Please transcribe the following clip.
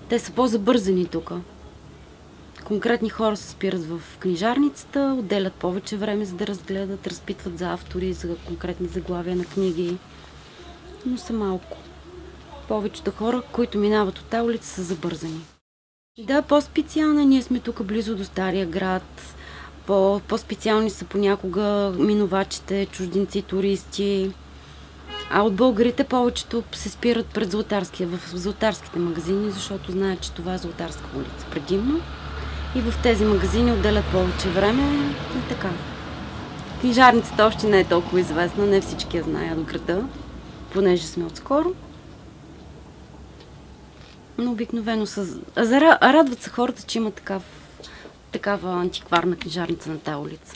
Те са по-забързани тук. Конкретни хора се спират в книжарницата, отделят повече време за да разгледат, разпитват за автори, за конкретни заглавия на книги, но са малко. Повечето хора, които минават от тази улица, са забързани. Да, по-специална. Ние сме тук близо до Стария град. По-специални са понякога минувачите, чужденци, туристи. А от българите повечето се спират пред в златарските магазини, защото знаят, че това е Златарска улица предимно. И в тези магазини отделят повече време и така. Книжарницата още не е толкова известна, не всички я знаят в града, понеже сме отскоро. Но обикновено радват се хората, че има такава антикварна книжарница на тази улица.